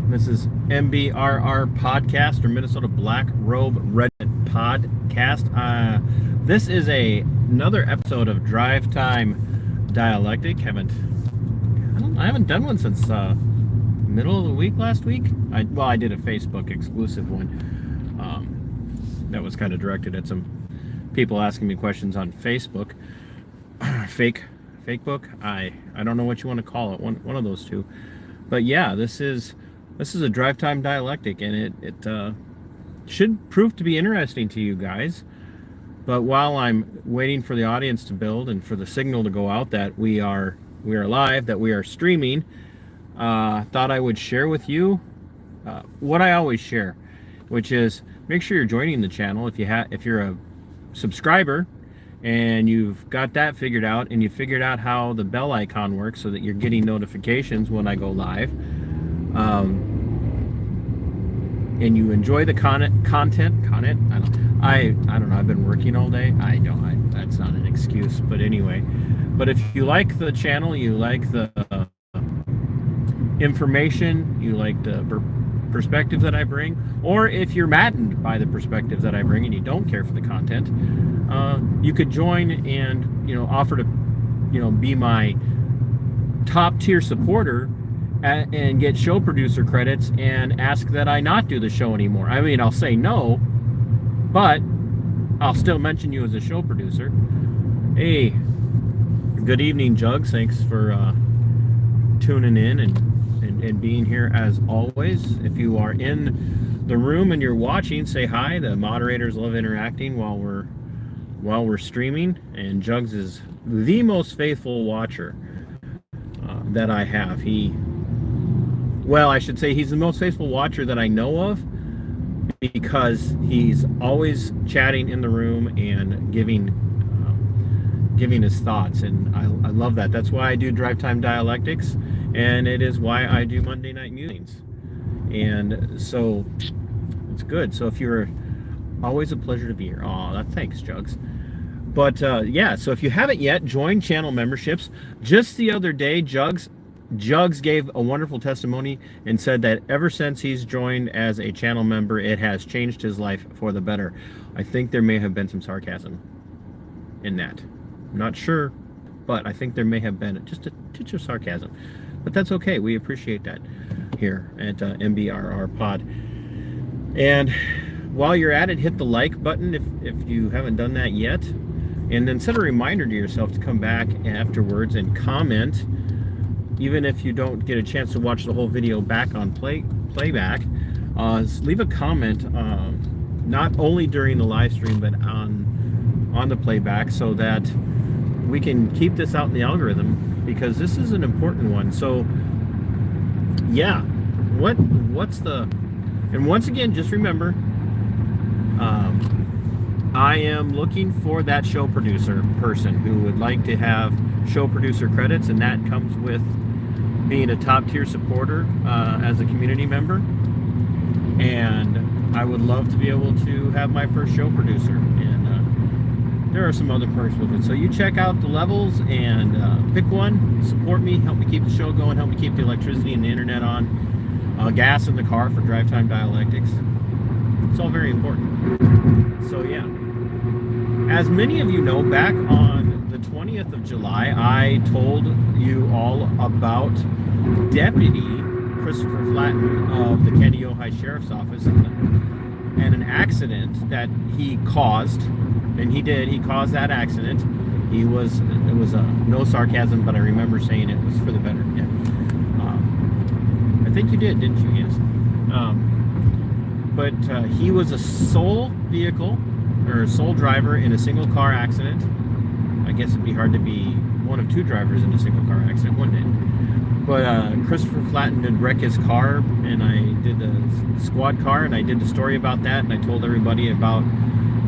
This is MBRR Podcast, or Minnesota Black Robe Red Podcast. This is another episode of Drive Time Dialectic. I haven't done one since middle of the week last week. I did a Facebook exclusive one that was kind of directed at some people asking me questions on Facebook. Fake book. I don't know what you want to call it. One of those two. But yeah, this is a Drive Time Dialectic, and it should prove to be interesting to you guys. But while I'm waiting for the audience to build and for the signal to go out that we are live, that we are streaming, thought I would share with you what I always share, which is make sure you're joining the channel if you're a subscriber and you've got that figured out, and you figured out how the bell icon works so that you're getting notifications when I go live. And you enjoy the content. I don't know. I've been working all day. That's not an excuse, but anyway. But if you like the channel, you like the information, you like the perspective that I bring, or if you're maddened by the perspective that I bring and you don't care for the content, you could join and offer to be my top tier supporter and get show producer credits and ask that I not do the show anymore. I mean, I'll say no, but I'll still mention you as a show producer. Hey, good evening, Jugs. Thanks for tuning in and being here as always. If you are in the room and you're watching, say hi. The moderators love interacting while we're streaming, and Jugs is the most faithful watcher that I have. I should say he's the most faithful watcher that I know of, because he's always chatting in the room and giving his thoughts, and I love that. That's why I do Drive Time Dialectics, and it is why I do Monday Night Musings. And so it's good. So if you're always a pleasure to be here. Thanks, Jugs. But yeah, so if you haven't yet, join channel memberships. Just the other day, Jugs gave a wonderful testimony and said that ever since he's joined as a channel member, it has changed his life for the better. I think there may have been some sarcasm in that. I'm not sure, but I think there may have been just a touch of sarcasm. But that's okay. We appreciate that here at MBRR Pod. And while you're at it, hit the like button if you haven't done that yet. And then set a reminder to yourself to come back afterwards and comment. Even if you don't get a chance to watch the whole video back on playback, leave a comment, not only during the live stream, but on the playback, so that we can keep this out in the algorithm, because this is an important one. So yeah, and once again, just remember, I am looking for that show producer person who would like to have show producer credits, and that comes with being a top tier supporter as a community member. And I would love to be able to have my first show producer, and there are some other perks with it. So you check out the levels and pick one, support me, help me keep the show going, help me keep the electricity and the internet on, gas in the car for Drive Time Dialectics. It's all very important. So yeah, as many of you know, back on the 20th of July, I told you all about Deputy Chris Flatten of the Kandiyohi Sheriff's Office and an accident that he caused. And he caused that accident. It was no sarcasm, but I remember saying it was for the better. Yeah. I think you did, didn't you? Yes. But he was a sole driver in a single car accident. I guess it'd be hard to be one of two drivers in a single car accident, wouldn't it? But Christopher Flatten did wreck his car, and I did the squad car, and I did the story about that, and I told everybody about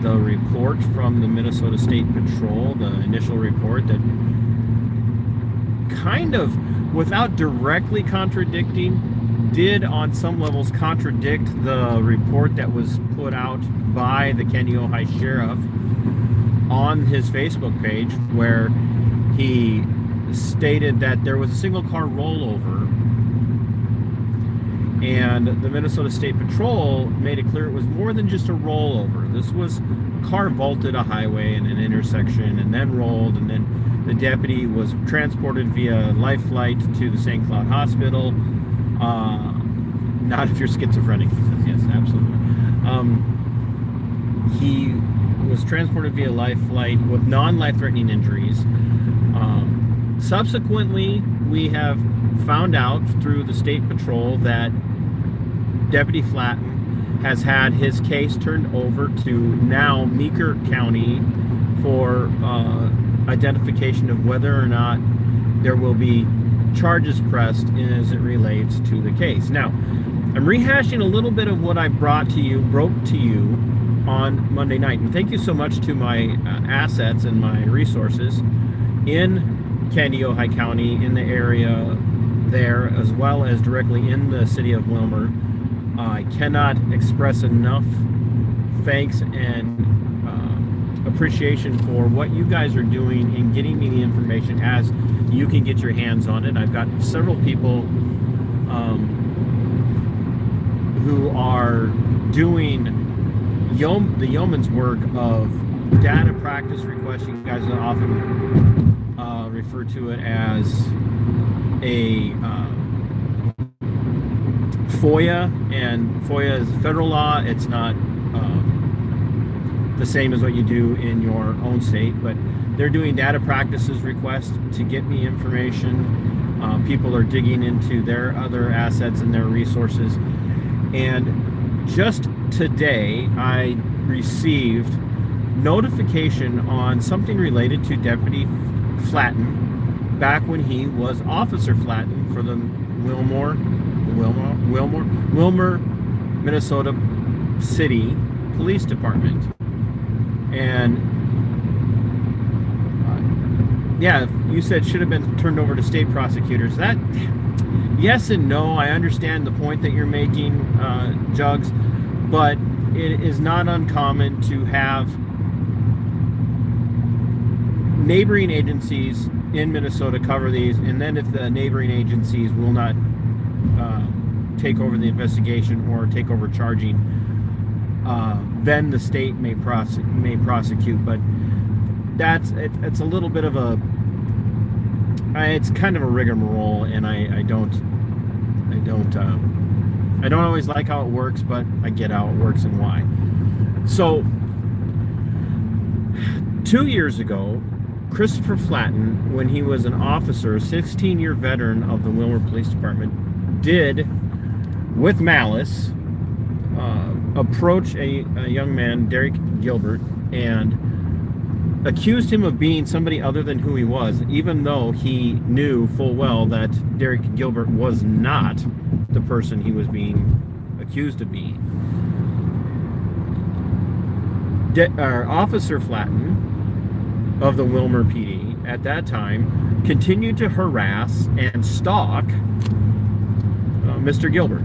the report from the Minnesota State Patrol, the initial report that kind of, without directly contradicting, did on some levels contradict the report that was put out by the Kandiyohi Sheriff on his Facebook page, where he stated that there was a single car rollover And the Minnesota State Patrol made it clear it was more than just a rollover. This was a car vaulted a highway in an intersection and then rolled, and then the deputy was transported via life flight to the St. Cloud Hospital. Not if you're schizophrenic, he says. Yes, absolutely. He was transported via life flight with non-life-threatening injuries. Subsequently, we have found out through the State Patrol that Deputy Flatten has had his case turned over to now Meeker County for identification of whether or not there will be charges pressed as it relates to the case. Now, I'm rehashing a little bit of what I broke to you on Monday night. And thank you so much to my assets and my resources in Kandiyohi County, in the area there, as well as directly in the city of Wilmar. I cannot express enough thanks and appreciation for what you guys are doing in getting me the information as you can get your hands on it. I've got several people who are doing the yeoman's work of data practice requests. You guys often refer to it as a FOIA, and FOIA is federal law. It's not the same as what you do in your own state, but they're doing data practices requests to get me information. People are digging into their other assets and their resources. And just today, I received notification on something related to Deputy Flatten back when he was Officer Flatten for the Wilmar, Minnesota City Police Department. And yeah, you said should have been turned over to state prosecutors. That, yes and no. I understand the point that you're making, Jugs, but it is not uncommon to have neighboring agencies in Minnesota cover these, and then if the neighboring agencies will not take over the investigation or take over charging, then the state may prosecute. But it's a little bit of a it's kind of a rigmarole, and I don't always like how it works, but I get how it works and why. So 2 years ago, Christopher Flatten, when he was an officer, a 16-year veteran of the Wilmar Police Department, did, with malice, approach a young man, Derrick Gilbert, and accused him of being somebody other than who he was, even though he knew full well that Derrick Gilbert was not the person he was being accused of being. Officer Flatten of the Wilmar PD at that time continued to harass and stalk Mr. Gilbert,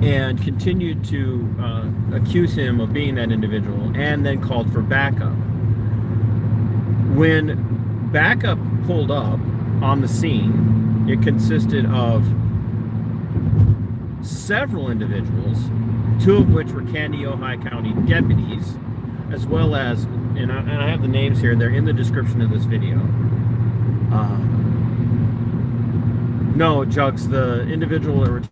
and continued to accuse him of being that individual, and then called for backup. When backup pulled up on the scene, it consisted of several individuals, two of which were Kandiyohi County deputies, as well as, and I have the names here, they're in the description of this video. No, Jugs, the individual that we're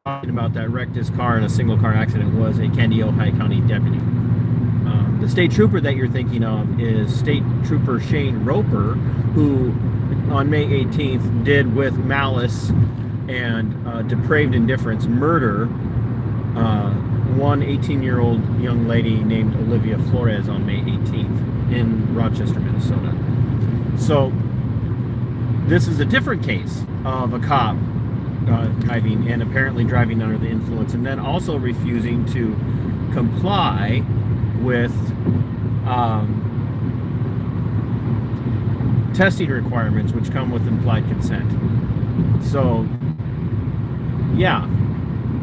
talking about that wrecked his car in a single car accident was a Kandiyohi County deputy. The state trooper that you're thinking of is State Trooper Shane Roper, who on May 18th did, with malice and depraved indifference, murder one 18-year-old young lady named Olivia Flores on May 18th in Rochester, Minnesota. So this is a different case of a cop driving and apparently driving under the influence, and then also refusing to comply with testing requirements which come with implied consent. So yeah,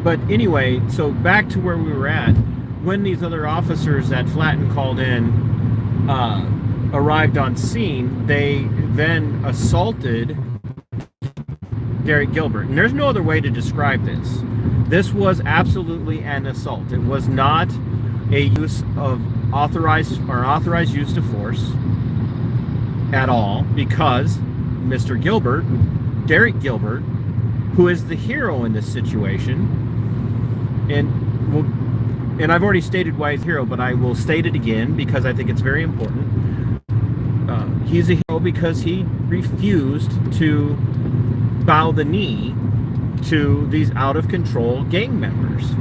but anyway, so back to where we were at. When these other officers that Flatten called in arrived on scene, they then assaulted Derrick Gilbert. And there's no other way to describe this. This was absolutely an assault. It was not a use of authorized use of force at all, because Mr. Gilbert, Derrick Gilbert, who is the hero in this situation, and I've already stated why he's a hero, but I will state it again because I think it's very important. He's a hero because he refused to bow the knee to these out-of-control gang members.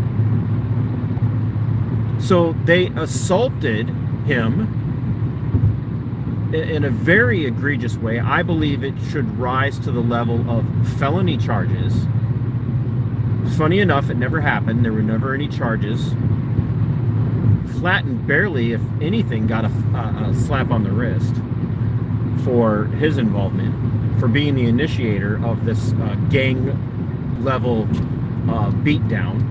So they assaulted him in a very egregious way. I believe it should rise to the level of felony charges. Funny enough, it never happened. There were never any charges. Flatten barely, if anything, got a slap on the wrist for his involvement, for being the initiator of this gang-level beatdown.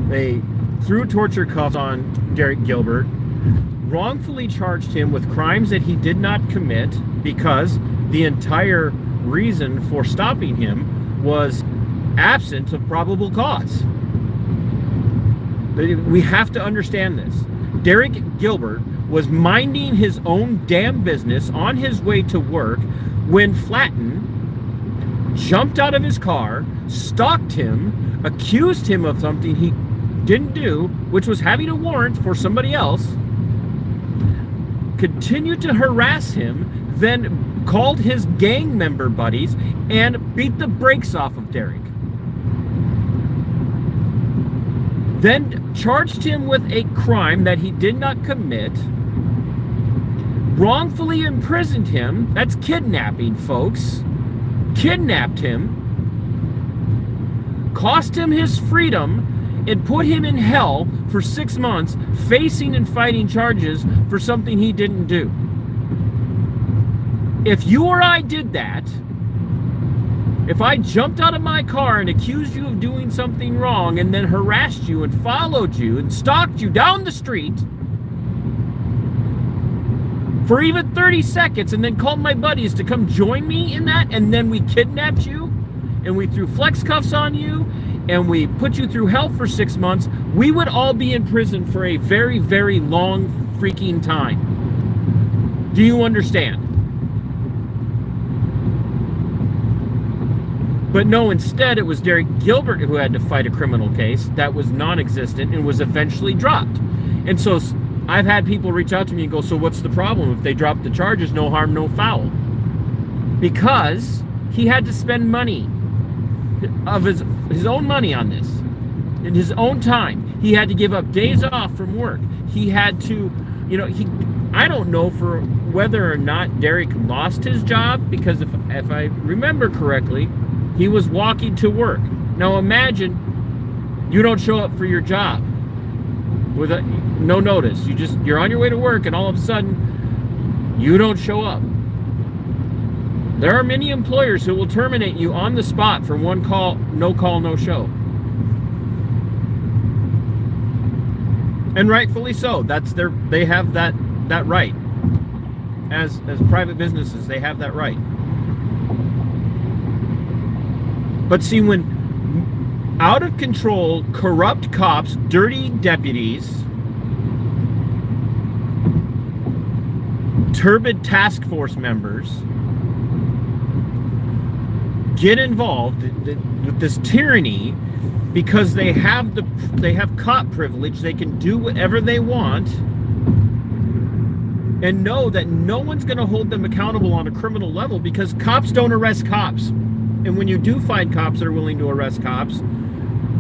They threw torture cuffs on Derrick Gilbert, wrongfully charged him with crimes that he did not commit, because the entire reason for stopping him was absent of probable cause. We have to understand this. Derrick Gilbert was minding his own damn business on his way to work when Flatten jumped out of his car, stalked him, accused him of something he didn't do, which was having a warrant for somebody else, continued to harass him, then called his gang member buddies and beat the brakes off of Derrick. Then charged him with a crime that he did not commit, wrongfully imprisoned him. That's kidnapping, folks. Kidnapped him, cost him his freedom, and put him in hell for 6 months, facing and fighting charges for something he didn't do. If you or I did that, if I jumped out of my car and accused you of doing something wrong and then harassed you and followed you and stalked you down the street for even 30 seconds and then called my buddies to come join me in that, and then we kidnapped you and we threw flex cuffs on you and we put you through hell for 6 months, we would all be in prison for a very, very long freaking time. Do you understand? But no, instead it was Derrick Gilbert who had to fight a criminal case that was non-existent and was eventually dropped. And so I've had people reach out to me and go, so what's the problem? If they drop the charges, no harm, no foul. Because he had to spend money of his own money on this, in his own time. He had to give up days off from work. He had to, I don't know for whether or not Derrick lost his job, because if I remember correctly, he was walking to work. Now imagine you don't show up for your job with no notice. You're on your way to work and all of a sudden you don't show up. There are many employers who will terminate you on the spot for one call, no show. And rightfully so. They have that right. As private businesses, they have that right. But see, when out of control, corrupt cops, dirty deputies, turbid task force members get involved with this tyranny because they have cop privilege, they can do whatever they want, and know that no one's going to hold them accountable on a criminal level, because cops don't arrest cops. And when you do find cops that are willing to arrest cops,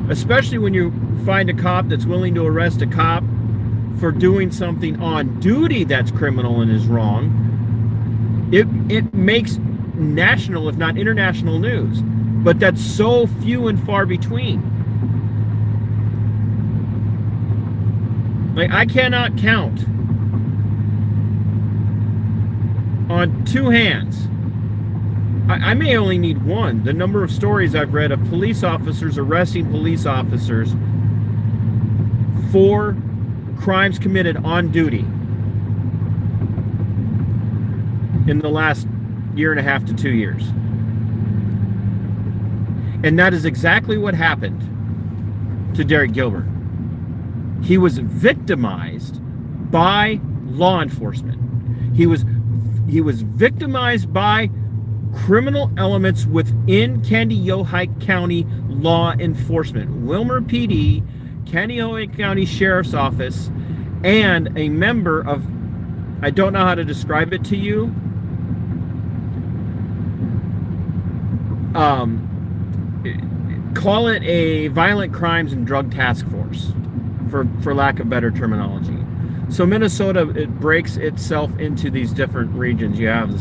especially when you find a cop that's willing to arrest a cop for doing something on duty that's criminal and is wrong, it makes national, if not international news. But that's so few and far between. Like, I cannot count on two hands. I may only need one. The number of stories I've read of police officers arresting police officers for crimes committed on duty in the last 1.5 to 2 years. And that is exactly what happened to Derrick Gilbert. He was victimized by law enforcement. He was victimized by criminal elements within Kandiyohi County law enforcement. Wilmar PD, Kandiyohi County Sheriff's Office, and a member of, I don't know how to describe it to you, call it a violent crimes and drug task force, for lack of better terminology. So Minnesota, it breaks itself into these different regions. You have the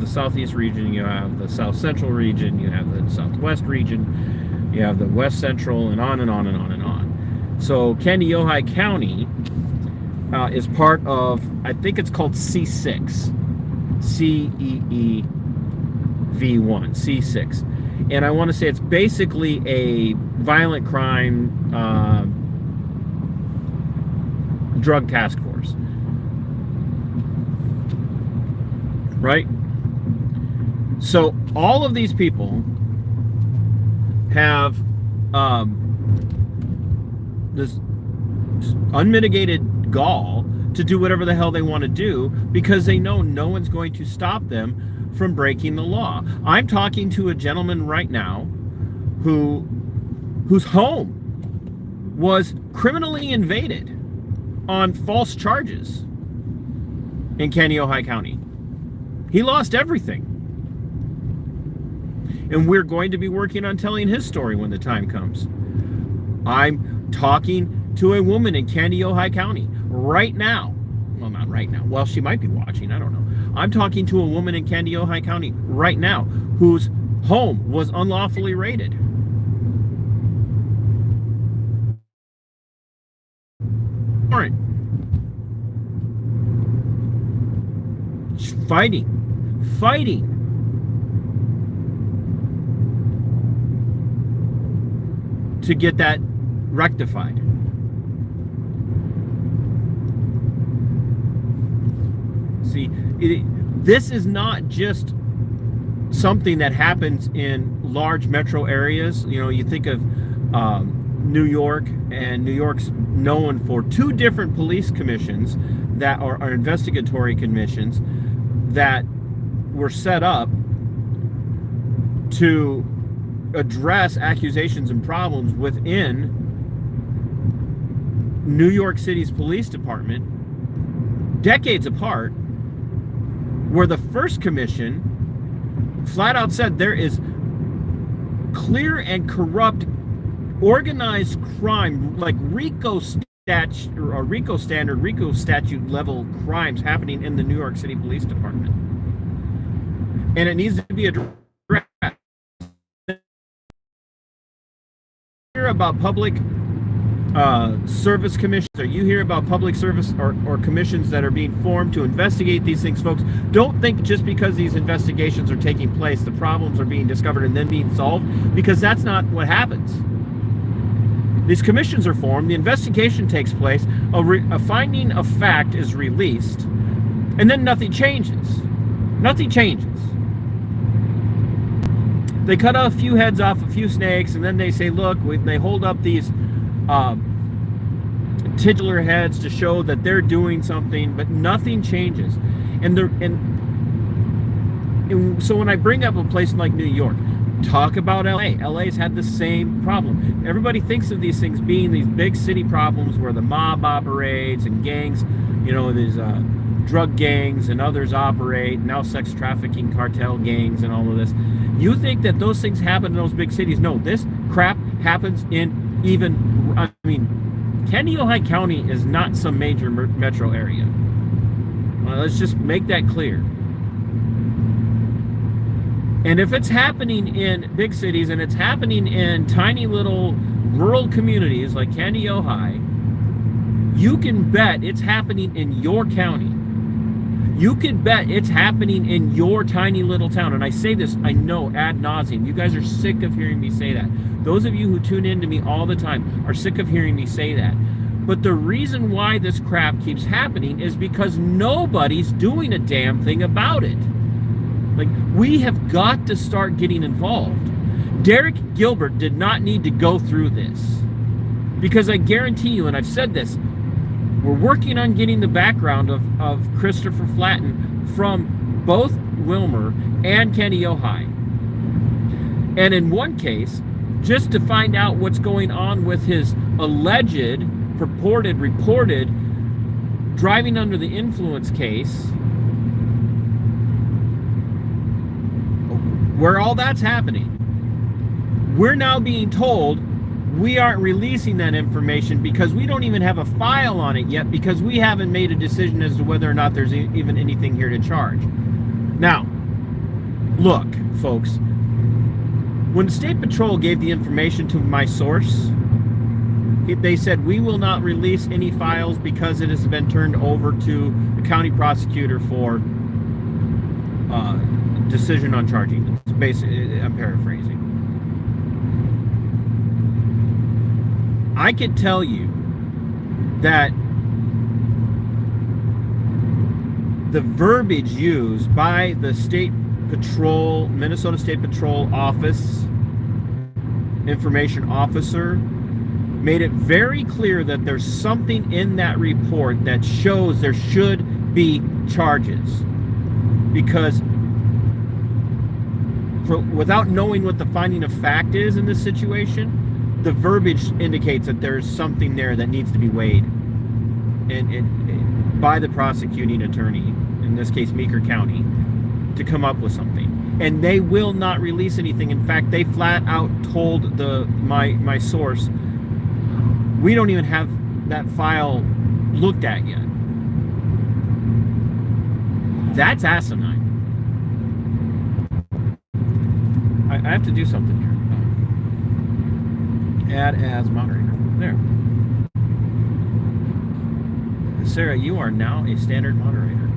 southeast region, you have the south central region, you have the southwest region, you have the west central, and on and on and on and on. So Kandiyohi County is part of, I think it's called C6, CEE V1, C6. And I want to say it's basically a violent crime drug task force, right? So all of these people have this unmitigated gall to do whatever the hell they want to do because they know no one's going to stop them from breaking the law. I'm talking to a gentleman right now whose home was criminally invaded on false charges in Kandiyohi County. He lost everything. And we're going to be working on telling his story when the time comes. I'm talking to a woman in Kandiyohi County right now. Well, not right now. Well, she might be watching. I don't know. I'm talking to a woman in Kandiyohi County right now whose home was unlawfully raided. Fighting to get that rectified. See, this is not just something that happens in large metro areas. You know, you think of New York, and New York's known for two different police commissions that are investigatory commissions that were set up to address accusations and problems within New York City's police department, decades apart, where the first commission flat out said there is clear and corrupt organized crime, like RICO statute or RICO standard, RICO statute level crimes happening in the New York City Police Department. And it needs to be addressed. Hear about public service commissions, or you hear about public service or commissions that are being formed to investigate these things, folks, don't think just because these investigations are taking place, the problems are being discovered and then being solved, because that's not what happens. These commissions are formed, the investigation takes place, a finding of fact is released, and then nothing changes. Nothing changes. They cut a few heads off a few snakes, and then they say, look, they hold up these titular heads to show that they're doing something, but nothing changes. And so when I bring up a place like New York, talk about LA. LA's had the same problem. Everybody thinks of these things being these big city problems where the mob operates and gangs, you know, these drug gangs and others operate, now sex trafficking cartel gangs and all of this. You think that those things happen in those big cities? No, this crap happens in even, I mean, Kandiyohi County is not some major metro area. Well, let's just make that clear. And if it's happening in big cities and it's happening in tiny little rural communities like Kandiyohi, you can bet it's happening in your county. You can bet it's happening in your tiny little town. And I say this, I know, ad nauseum. You guys are sick of hearing me say that. Those of you who tune in to me all the time are sick of hearing me say that. But the reason why this crap keeps happening is because nobody's doing a damn thing about it. Like, we have got to start getting involved. Derrick Gilbert did not need to go through this, because I guarantee you, and I've said this, we're working on getting the background of Christopher Flatten from both Wilmar and Kandiyohi. And in one case, just to find out what's going on with his alleged, purported, reported driving under the influence case, where all that's happening, we're now being told we aren't releasing that information because we don't even have a file on it yet, because we haven't made a decision as to whether or not there's even anything here to charge. Now, look, folks, when the State Patrol gave the information to my source, they said we will not release any files because it has been turned over to the county prosecutor for decision on charging. It's basically, I'm paraphrasing. I can tell you that the verbiage used by the State Patrol, Minnesota State Patrol Office Information Officer, made it very clear that there's something in that report that shows there should be charges. Because without knowing what the finding of fact is in this situation, the verbiage indicates that there's something there that needs to be weighed by the prosecuting attorney, in this case Meeker County, to come up with something. And they will not release anything. In fact, they flat out told my source, we don't even have that file looked at yet. That's asinine. I have to do something here. Add as moderator. There. Sarah, you are now a standard moderator.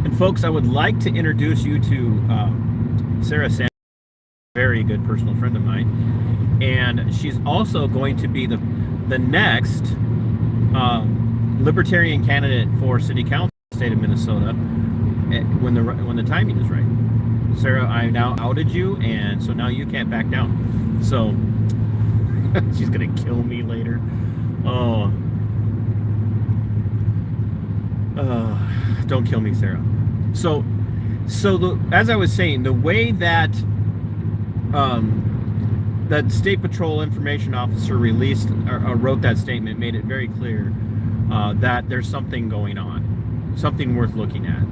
And folks, I would like to introduce you to Sarah Sanders, a very good personal friend of mine, and she's also going to be the next Libertarian candidate for City Council in the state of Minnesota when the timing is right. Sarah, I now outed you, and so now you can't back down. So she's gonna kill me later. Oh, don't kill me, Sarah. So as I was saying, the way that that State Patrol information officer released or wrote that statement made it very clear that there's something going on, something worth looking at.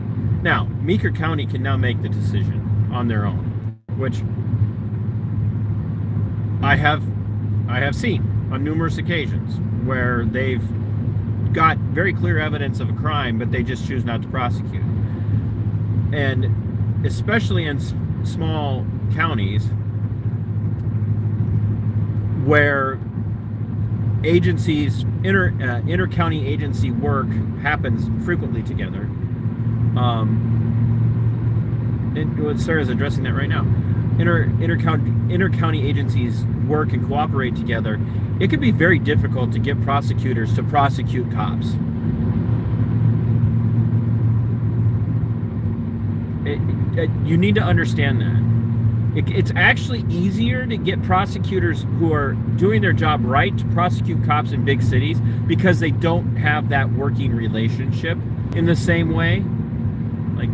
Now, Meeker County can now make the decision on their own, which I have seen on numerous occasions where they've got very clear evidence of a crime, but they just choose not to prosecute. And especially in small counties where agencies, inter-county agency work happens frequently together. And Sarah's addressing that right now. Inter-county agencies work and cooperate together. It can be very difficult to get prosecutors to prosecute cops. You need to understand that. It's actually easier to get prosecutors who are doing their job right to prosecute cops in big cities because they don't have that working relationship in the same way. Like,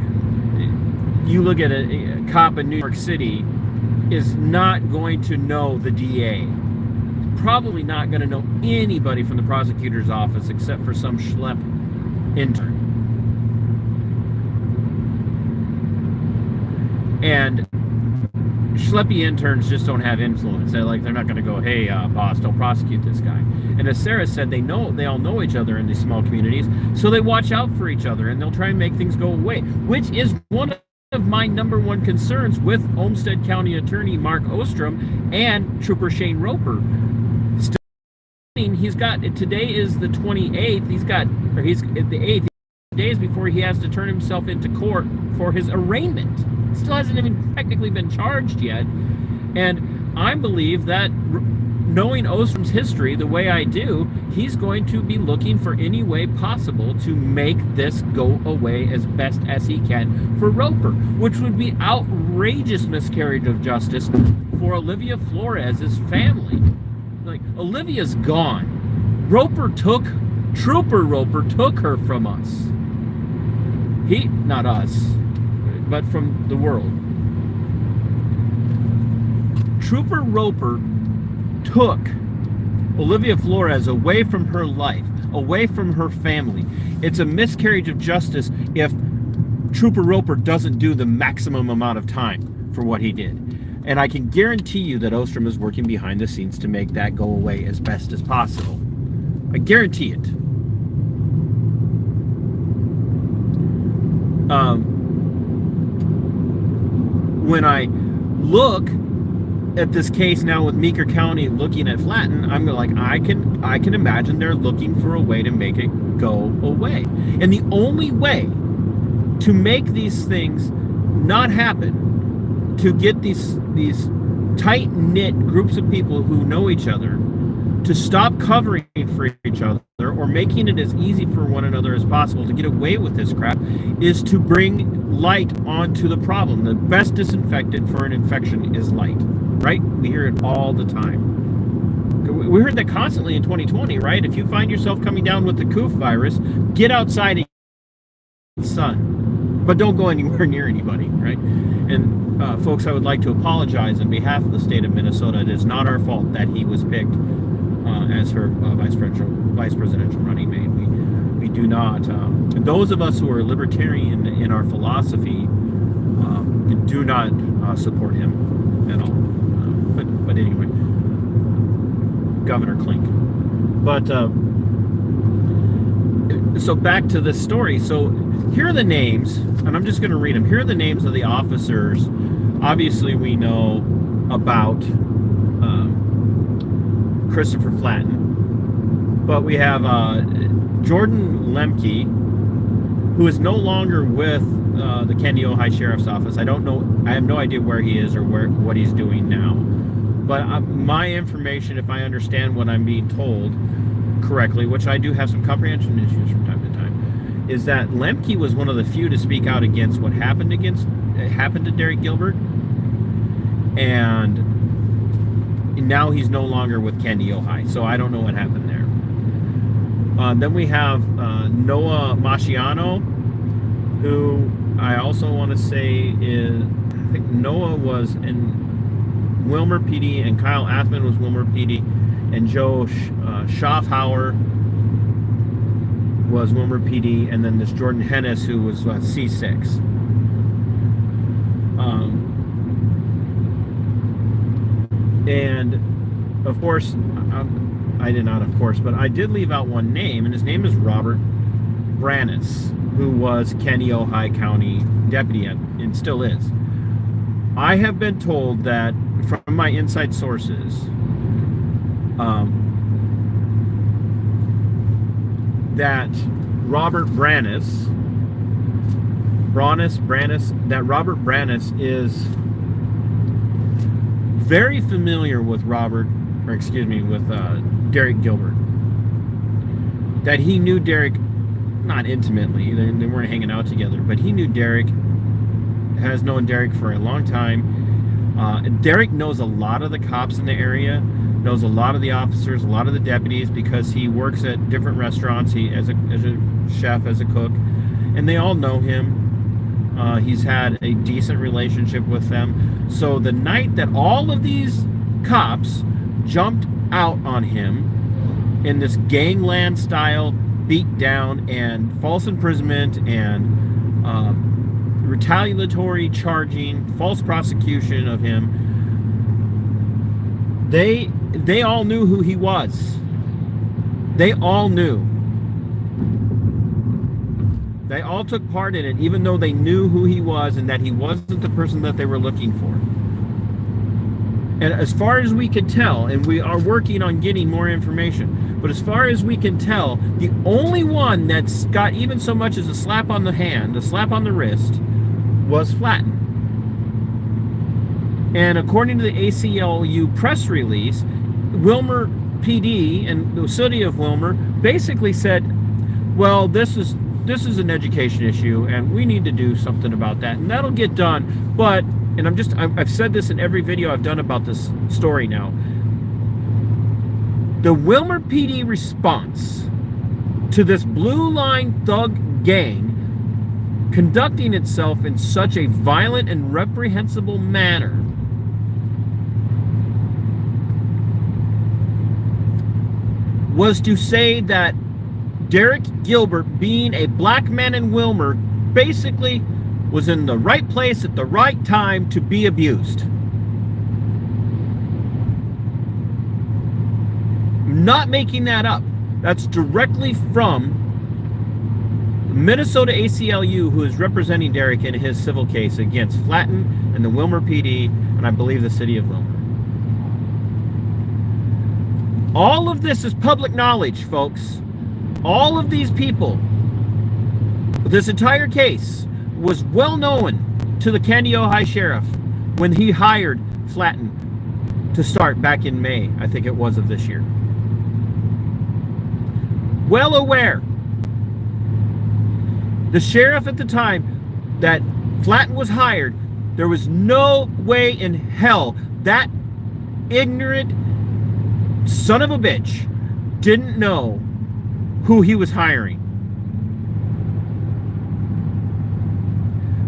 you look at a cop in New York City is not going to know the DA. Probably not going to know anybody from the prosecutor's office except for some schlep intern. And schleppy interns just don't have influence. They're not going to go, hey, boss, don't prosecute this guy. And as Sarah said, they all know each other in these small communities, so they watch out for each other and they'll try and make things go away, which is one of my number one concerns with Olmsted County Attorney Mark Ostrom and Trooper Shane Roper. He's got, today is the 28th, he's the 8th days before he has to turn himself into court for his arraignment. Still hasn't even technically been charged yet. And I believe that knowing Ostrom's history the way I do, he's going to be looking for any way possible to make this go away as best as he can for Roper, which would be outrageous miscarriage of justice for Olivia Flores' family. Like, Olivia's gone. Trooper Roper took her from us. Not us, but from the world. Trooper Roper took Olivia Flores away from her life, away from her family. It's a miscarriage of justice if Trooper Roper doesn't do the maximum amount of time for what he did. And I can guarantee you that Ostrom is working behind the scenes to make that go away as best as possible. I guarantee it. When I look at this case now with Meeker County looking at Flatten, I'm like, I can imagine they're looking for a way to make it go away. And the only way to make these things not happen, to get these tight-knit groups of people who know each other to stop covering for each other or making it as easy for one another as possible to get away with this crap, is to bring light onto the problem. The best disinfectant for an infection is light, right? We hear it all the time. We heard that constantly in 2020, right? If you find yourself coming down with the COOF virus, get outside and get the sun, but don't go anywhere near anybody, right? And folks, I would like to apologize on behalf of the state of Minnesota. It is not our fault that he was picked as her vice presidential running mate. We do not. Those of us who are libertarian in our philosophy do not support him at all. But anyway, Governor Klink. But so back to this story. So here are the names, and I'm just going to read them. Here are the names of the officers. Obviously, we know about Christopher Flatten, but we have Jordan Lemke, who is no longer with the Kandiyohi Sheriff's Office. I don't know. I have no idea where he is or what he's doing now. But my information, if I understand what I'm being told correctly, which I do have some comprehension issues from time to time, is that Lemke was one of the few to speak out against what happened to Derrick Gilbert, and now he's no longer with Kandiyohi, so I don't know what happened there. Then we have Noah Maschino, who I also want to say is, I think Noah was in Wilmar PD, and Kyle Athmann was Wilmar PD, and Joe Schaefbauer was Wilmar PD, and then this Jordan Hennes, who was C6. And of course, I did not, of course, but I did leave out one name, and his name is Robert Braness, who was Kandiyohi County deputy and still is. I have been told that from my inside sources that Robert Braness, that Robert Braness is very familiar with Derrick Gilbert. That he knew Derrick, not intimately, they weren't hanging out together, but he knew Derrick, has known Derrick for a long time. Derrick knows a lot of the cops in the area, knows a lot of the officers, a lot of the deputies, because he works at different restaurants, he as a chef, as a cook, and they all know him. He's had a decent relationship with them. So the night that all of these cops jumped out on him in this gangland style beat down and false imprisonment and retaliatory charging, false prosecution of him, they all knew who he was. They all knew. They all took part in it, even though they knew who he was and that he wasn't the person that they were looking for. And as far as we could tell, and we are working on getting more information, but as far as we can tell, the only one that's got even so much as a slap on the hand, a slap on the wrist, was Flatten. And according to the ACLU press release, Wilmar PD and the city of Wilmar basically said, well, this is an education issue and we need to do something about that, and that'll get done. But, and I've said this in every video I've done about this story now, the Wilmar PD response to this blue line thug gang conducting itself in such a violent and reprehensible manner was to say that Derrick Gilbert, being a black man in Wilmar, basically was in the right place at the right time to be abused. I'm not making that up. That's directly from Minnesota ACLU, who is representing Derrick in his civil case against Flatten and the Wilmar PD, and I believe the city of Wilmar. All of this is public knowledge, folks. All of these people, this entire case was well known to the Kandiyohi sheriff when he hired Flatten to start back in May, I think it was, of this year. Well aware. The sheriff at the time that Flatten was hired, there was no way in hell that ignorant son of a bitch didn't know who he was hiring.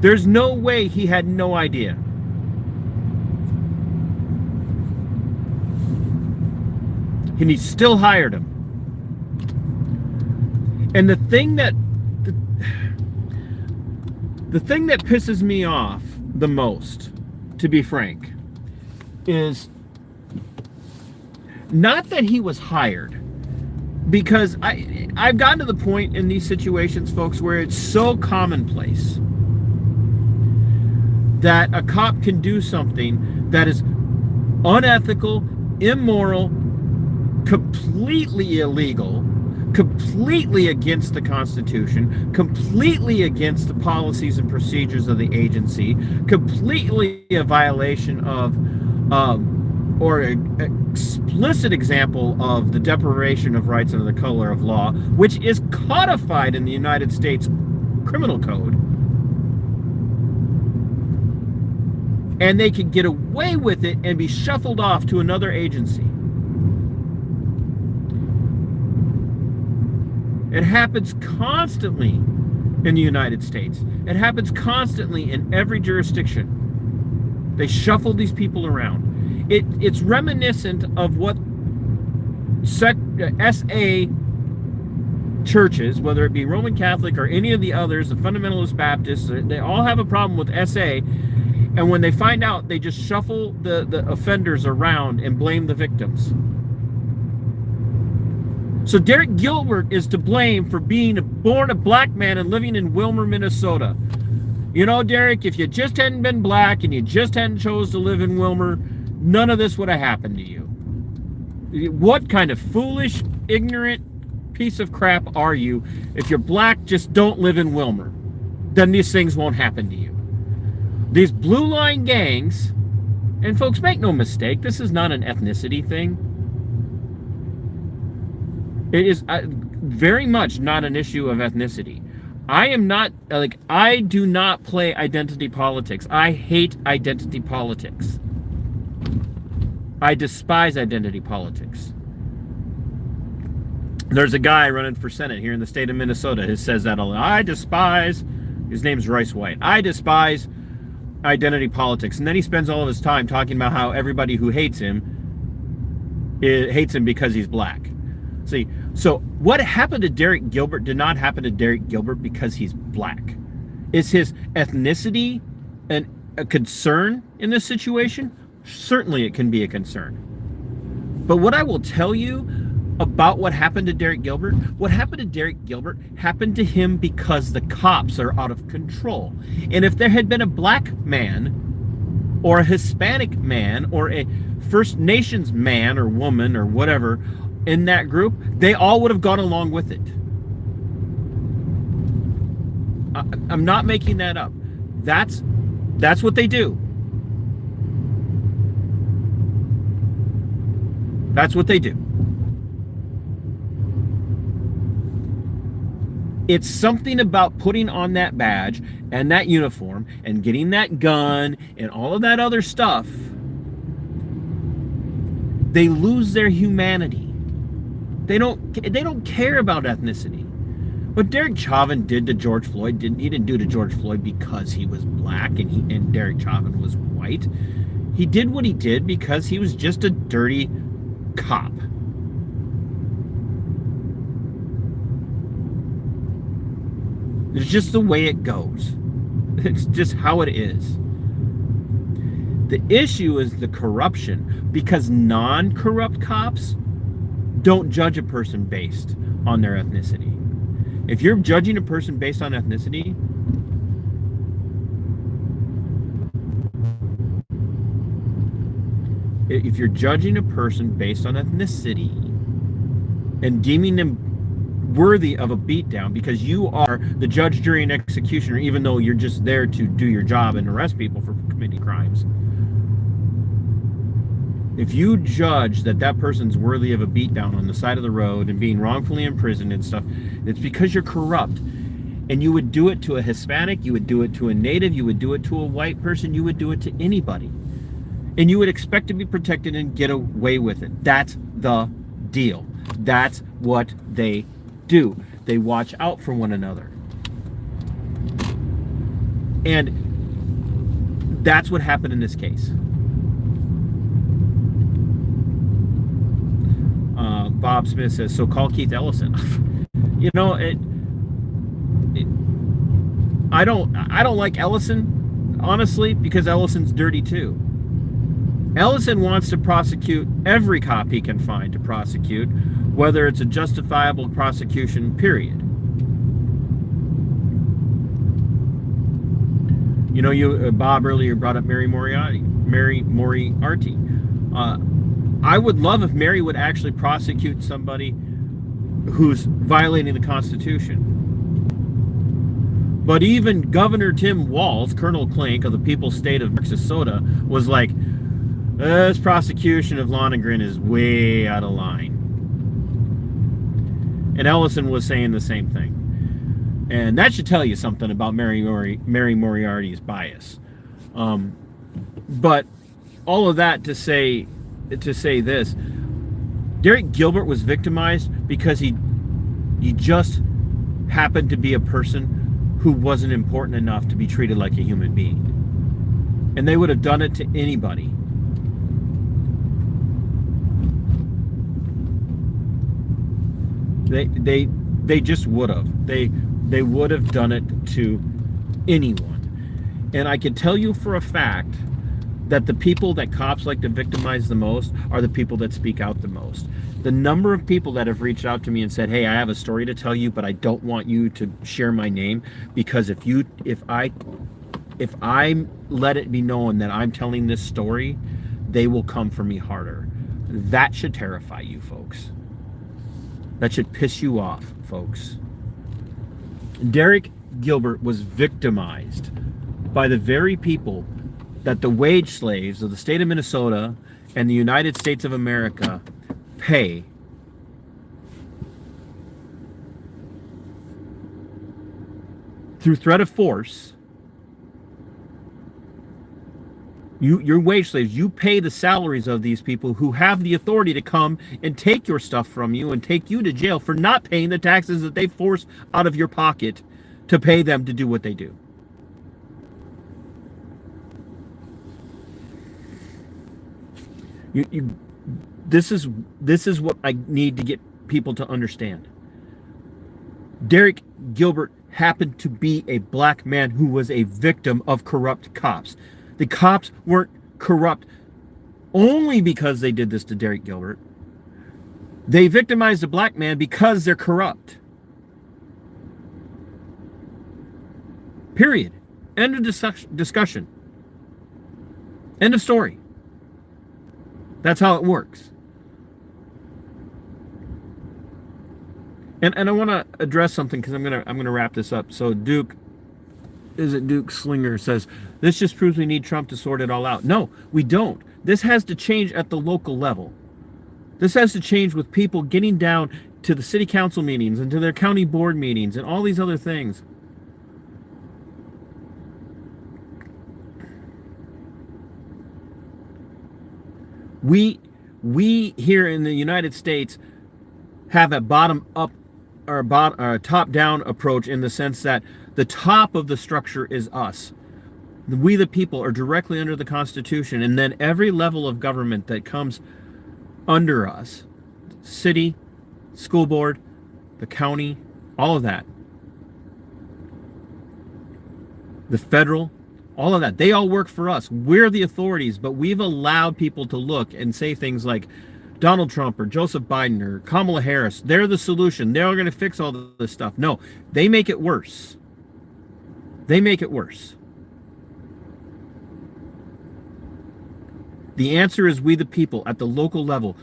There's no way he had no idea. And he still hired him. And the thing that pisses me off the most, to be frank, is not that he was hired, because I've gotten to the point in these situations, folks, where it's so commonplace that a cop can do something that is unethical, immoral, completely illegal, completely against the Constitution, completely against the policies and procedures of the agency, completely a violation of or an explicit example of the deprivation of rights under the color of law, which is codified in the United States Criminal Code. And they can get away with it and be shuffled off to another agency. It happens constantly in the United States. It happens constantly in every jurisdiction. They shuffle these people around. It's reminiscent of what SA churches, whether it be Roman Catholic or any of the others, the Fundamentalist Baptists, they all have a problem with SA. And when they find out, they just shuffle the offenders around and blame the victims. So Derrick Gilbert is to blame for being born a black man and living in Wilmar, Minnesota. You know, Derrick, if you just hadn't been black and you just hadn't chose to live in Wilmar, none of this would have happened to you. What kind of foolish, ignorant piece of crap are you? If you're black, just don't live in Wilmar. Then these things won't happen to you. These blue line gangs, and folks, make no mistake, this is not an ethnicity thing. It is very much not an issue of ethnicity. I do not play identity politics. I hate identity politics. I despise identity politics. There's a guy running for Senate here in the state of Minnesota who says that a lot. His name's Royce White. I despise identity politics. And then he spends all of his time talking about how everybody who hates him because he's black. See, so what happened to Derrick Gilbert did not happen to Derrick Gilbert because he's black. Is his ethnicity a concern in this situation? Certainly it can be a concern. But what I will tell you about what happened to Derrick Gilbert, what happened to Derrick Gilbert happened to him because the cops are out of control. And if there had been a black man or a Hispanic man or a First Nations man or woman or whatever in that group, they all would have gone along with it. I'm not making that up. That's what they do. That's what they do. It's something about putting on that badge and that uniform and getting that gun and all of that other stuff. They lose their humanity. They don't care about ethnicity. What Derek Chauvin did to George Floyd, he didn't do to George Floyd because he was black and Derek Chauvin was white. He did what he did because he was just a dirty cop. It's just the way it goes. It's just how it is. The issue is the corruption, because non-corrupt cops don't judge a person based on their ethnicity. If you're judging a person based on ethnicity, if you're judging a person based on ethnicity and deeming them worthy of a beatdown because you are the judge, jury, and executioner, even though you're just there to do your job and arrest people for committing crimes. If you judge that that person's worthy of a beatdown on the side of the road and being wrongfully imprisoned and stuff, it's because you're corrupt. And you would do it to a Hispanic, you would do it to a Native, you would do it to a white person, you would do it to anybody. And you would expect to be protected and get away with it. That's the deal. That's what they do. They watch out for one another. And that's what happened in this case. Bob Smith says, so call Keith Ellison. You know, I don't like Ellison, honestly, because Ellison's dirty too. Ellison wants to prosecute every cop he can find to prosecute, whether it's a justifiable prosecution, period. You know, Bob earlier brought up Mary Moriarty. I would love if Mary would actually prosecute somebody who's violating the Constitution. But even Governor Tim Walz, Colonel Clink of the People's State of Minnesota, was like, this prosecution of Lonergan is way out of line. And Ellison was saying the same thing. And that should tell you something about Mary Moriarty's bias. But all of that to say this, Derrick Gilbert was victimized because he just happened to be a person who wasn't important enough to be treated like a human being. And they would have done it to anybody. They just would have. They would have done it to anyone. And I can tell you for a fact that the people that cops like to victimize the most are the people that speak out the most. The number of people that have reached out to me and said, hey, I have a story to tell you, but I don't want you to share my name, because if I let it be known that I'm telling this story, they will come for me harder. That should terrify you, folks. That should piss you off, folks. Derrick Gilbert was victimized by the very people that the wage slaves of the state of Minnesota and the United States of America pay through threat of force. Your wage slaves, you pay the salaries of these people who have the authority to come and take your stuff from you and take you to jail for not paying the taxes that they force out of your pocket to pay them to do what they do. This is what I need to get people to understand. Derrick Gilbert happened to be a black man who was a victim of corrupt cops. The cops weren't corrupt only because they did this to Derrick Gilbert. They victimized a black man because they're corrupt. Period. End of discussion. End of story. That's how it works. And I want to address something, because I'm gonna wrap this up. So Duke Slinger says, this just proves we need Trump to sort it all out. No, we don't. This has to change at the local level. This has to change with people getting down to the city council meetings and to their county board meetings and all these other things. We here in the United States have a bottom up or a top down approach, in the sense that the top of the structure is us. We the people are directly under the Constitution, and then every level of government that comes under us, city, school board, the county, all of that, the federal, all of that, they all work for us. We're the authorities, but we've allowed people to look and say things like Donald Trump or Joseph Biden or Kamala Harris, they're the solution. They're going to fix all this stuff. No, they make it worse. They make it worse. The answer is we the people at the local level,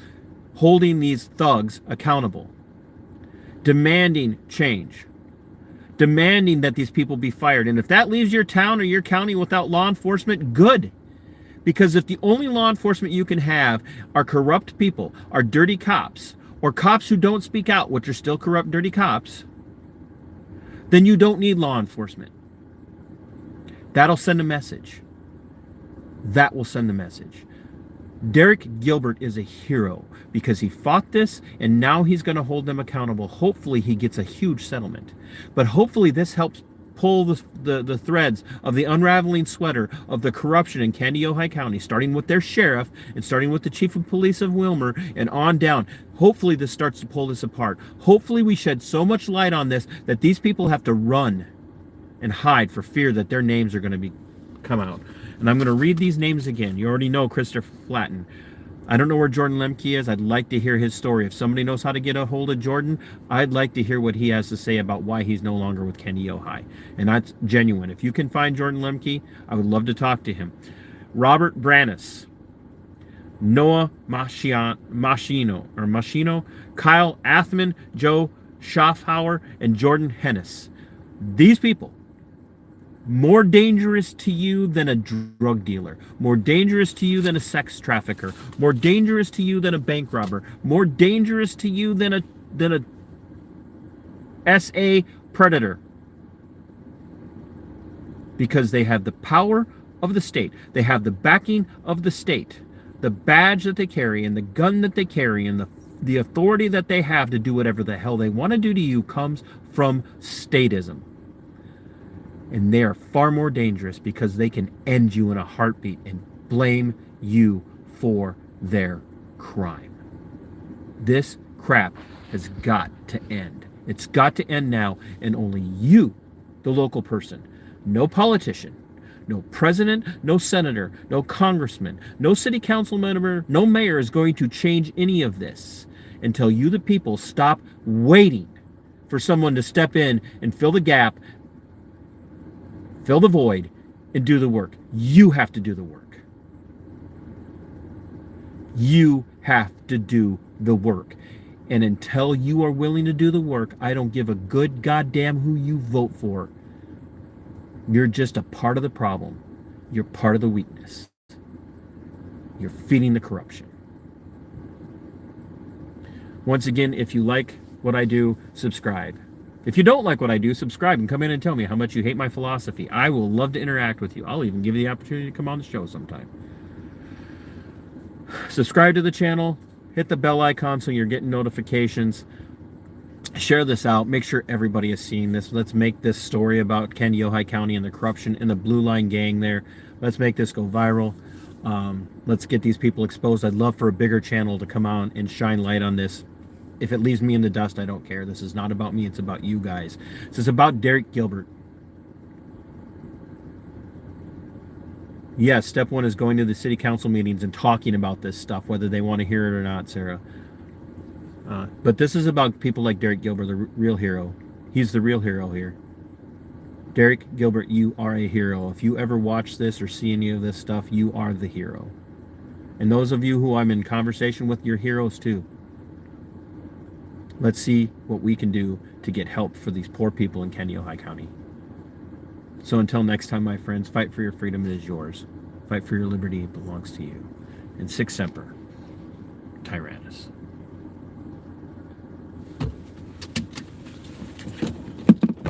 holding these thugs accountable, demanding change, demanding that these people be fired. And if that leaves your town or your county without law enforcement, good. Because if the only law enforcement you can have are corrupt people, are dirty cops, or cops who don't speak out, which are still corrupt, dirty cops, then you don't need law enforcement. That'll send a message. That will send a message. Derrick Gilbert is a hero because he fought this, and now he's going to hold them accountable. Hopefully he gets a huge settlement. But hopefully this helps pull the threads of the unraveling sweater of the corruption in Kandiyohi County, starting with their sheriff and starting with the chief of police of Wilmar and on down. Hopefully this starts to pull this apart. Hopefully we shed so much light on this that these people have to run and hide for fear that their names are going to come out. And I'm going to read these names again. You already know Chris Flatten. I don't know where Jordan Lemke is. I'd like to hear his story. If somebody knows how to get a hold of Jordan, I'd like to hear what he has to say about why he's no longer with Kandiyohi. And that's genuine. If you can find Jordan Lemke, I would love to talk to him. Robert Braness, Noah Maschino, Kyle Athmann, Joe Schaefbauer, and Jordan Hennes. These people, more dangerous to you than a drug dealer, more dangerous to you than a sex trafficker, more dangerous to you than a bank robber, more dangerous to you than a SA predator. Because they have the power of the state. They have the backing of the state. The badge that they carry and the gun that they carry and the authority that they have to do whatever the hell they want to do to you comes from statism. And they are far more dangerous because they can end you in a heartbeat and blame you for their crime. This crap has got to end. It's got to end now, and only you, the local person, no politician, no president, no senator, no congressman, no city council member, no mayor is going to change any of this until you, the people, stop waiting for someone to step in and fill the gap, fill the void, and do the work. You have to do the work. You have to do the work. And until you are willing to do the work, I don't give a good goddamn who you vote for. You're just a part of the problem. You're part of the weakness. You're feeding the corruption. Once again, if you like what I do, subscribe. If you don't like what I do, subscribe and come in and tell me how much you hate my philosophy. I will love to interact with you. I'll even give you the opportunity to come on the show sometime. Subscribe to the channel. Hit the bell icon so you're getting notifications. Share this out. Make sure everybody is seeing this. Let's make this story about Kandiyohi County and the corruption in the Blue Line Gang there. Let's make this go viral. Let's get these people exposed. I'd love for a bigger channel to come out and shine light on this. If it leaves me in the dust, I don't care. This is not about me. It's about you guys. This is about Derrick Gilbert. Yes, step one is going to the city council meetings and talking about this stuff, whether they want to hear it or not, Sarah. But this is about people like Derrick Gilbert, the real hero. He's the real hero here. Derrick Gilbert, you are a hero. If you ever watch this or see any of this stuff, you are the hero. And those of you who I'm in conversation with, you're heroes too. Let's see what we can do to get help for these poor people in Kandiyohi County. So until next time, my friends, fight for your freedom, it is yours. Fight for your liberty, it belongs to you. And sic semper, Tyrannis.